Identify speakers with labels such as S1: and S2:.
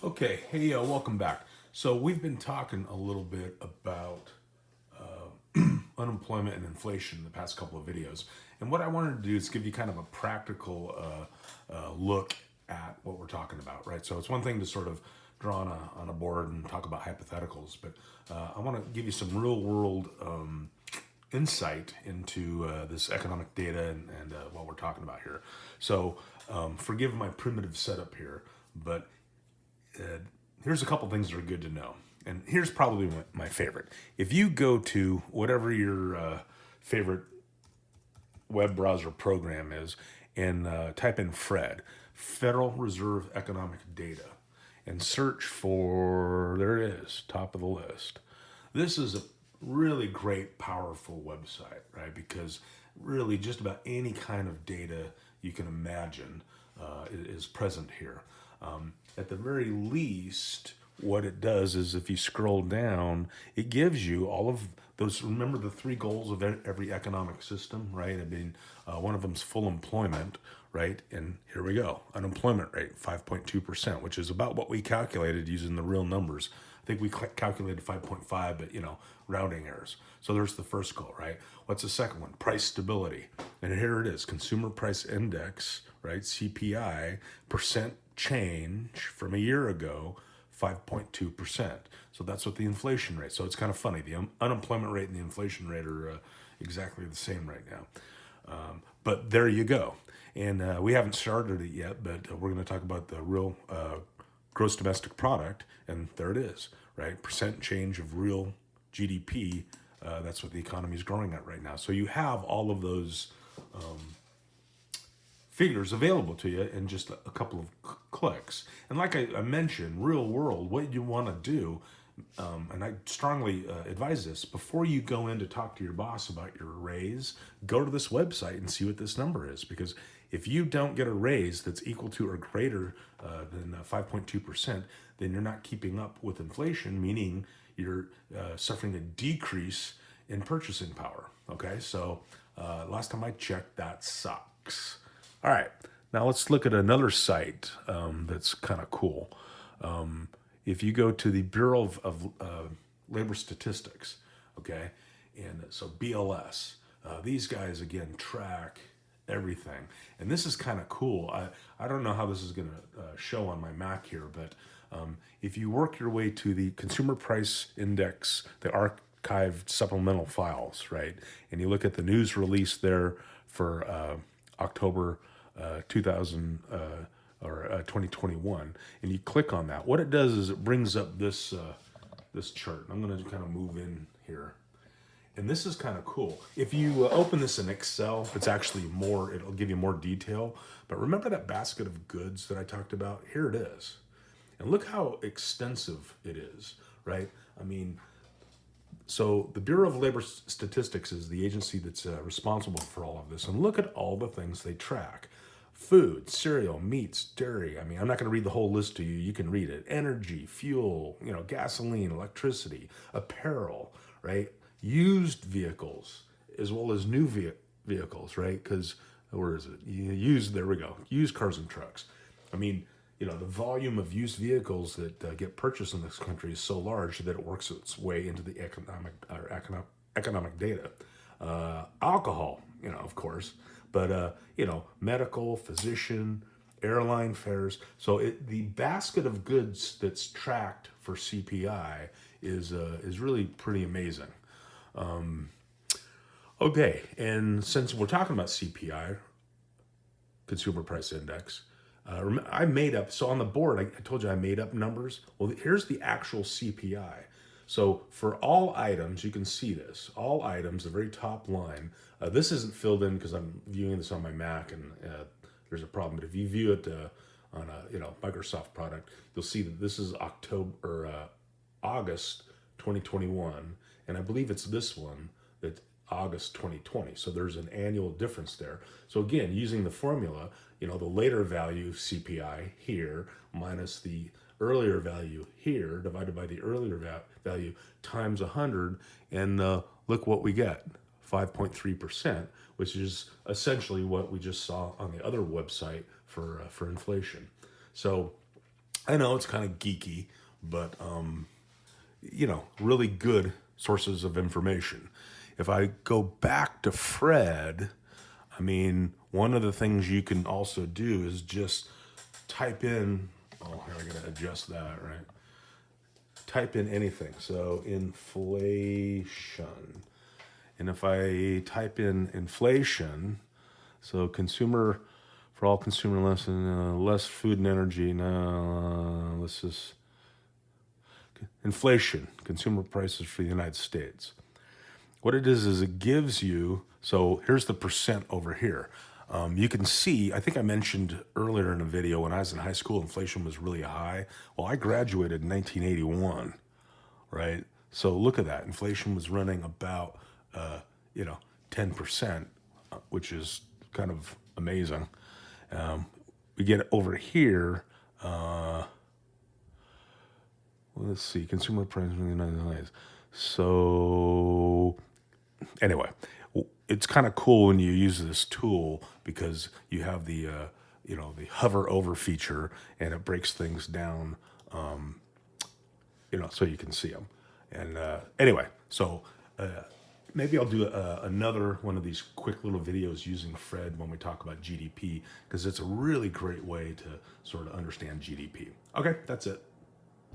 S1: Okay, hey, welcome back. So we've been talking a little bit about unemployment and inflation in the past couple of videos, and what I wanted to do is give you kind of a practical look at what we're talking about, right? So it's one thing to sort of draw on a board and talk about hypotheticals, but I want to give you some real world insight into this economic data and what we're talking about here. So forgive my primitive setup here, but here's a couple things that are good to know. And here's probably my favorite. If you go to whatever your favorite web browser program is and type in Federal Reserve Economic Data, and search for, there it is, top of the list. This is a really great, powerful website, right? Because really just about any kind of data you can imagine is present here. At the very least, what it does is if you scroll down, it gives you all of those. Remember the three goals of every economic system, right? I mean, one of them is full employment, right? And here we go, unemployment rate 5.2%, which is about what we calculated using the real numbers. I think we calculated 5.5, but rounding errors. So there's the first goal, right? What's the second one? Price stability. And here it is, consumer price index, right? CPI, percent change from a year ago, 5.2%. So that's what the inflation rate. So it's kind of funny. The unemployment rate and the inflation rate are exactly the same right now. But there you go. And we haven't started it yet, but we're going to talk about the real gross domestic product, and there it is, right? Percent change of real GDP. That's what the economy is growing at right now. So you have all of those figures available to you in just a couple of clicks. And like I mentioned, real world, what you want to do, and I strongly advise this, before you go in to talk to your boss about your raise, go to this website and see what this number is. Because if you don't get a raise that's equal to or greater than 5.2%, then you're not keeping up with inflation, meaning you're suffering a decrease in purchasing power. Okay, so last time I checked, that sucks. All right, now let's look at another site that's kind of cool. If you go to the Bureau of Labor Statistics, okay, and so BLS, these guys again track everything, and this is kind of cool. I don't know how this is going to show on my Mac here, but if you work your way to the Consumer Price Index, the archived supplemental files, right, and you look at the news release there for October 2000 or 2021, and you click on that. What it does is it brings up this this chart. I'm going to kind of move in here, and this is kind of cool. If you open this in Excel, it's actually more. It'll give you more detail. But remember that basket of goods that I talked about? Here it is, and look how extensive it is, right? I mean, so the Bureau of Labor Statistics is the agency that's responsible for all of this. And look at all the things they track. Food, cereal, meats, dairy. I mean, I'm not going to read the whole list to you. You can read it. Energy, fuel, gasoline, electricity, apparel, right? Used vehicles, as well as new vehicles, right? Because, where is it? Used, there we go. Used cars and trucks. I mean, the volume of used vehicles that get purchased in this country is so large that it works its way into the economic data. Alcohol, of course, but medical, physician, airline fares. So the basket of goods that's tracked for CPI is really pretty amazing. Okay, and since we're talking about CPI, Consumer Price Index, I made up, so on the board, I told you I made up numbers. Well, here's the actual CPI. So for all items, you can see this. All items, the very top line. This isn't filled in because I'm viewing this on my Mac, and there's a problem. But if you view it on a Microsoft product, you'll see that this is August 2021, and I believe it's this one that August 2020. So there's an annual difference there. So again, using the formula, the later value CPI here minus the earlier value here divided by the earlier value times 100, and look what we get, 5.3%, which is essentially what we just saw on the other website for inflation. So I know it's kind of geeky, but really good sources of information. If I go back to Fred, I mean, one of the things you can also do is just type in, oh, here I gotta adjust that, right? Type in anything. So inflation. And if I type in inflation, so consumer, for all consumer less food and energy. No, this is inflation, consumer prices for the United States. What it is it gives you, so here's the percent over here. You can see, I think I mentioned earlier in a video when I was in high school, inflation was really high. Well, I graduated in 1981, right? So look at that. Inflation was running about, 10%, which is kind of amazing. We get over here, let's see, consumer price in the United States. So anyway, it's kind of cool when you use this tool because you have the the hover over feature and it breaks things down, so you can see them. And anyway, so maybe I'll do another one of these quick little videos using Fred when we talk about GDP because it's a really great way to sort of understand GDP. Okay, that's it.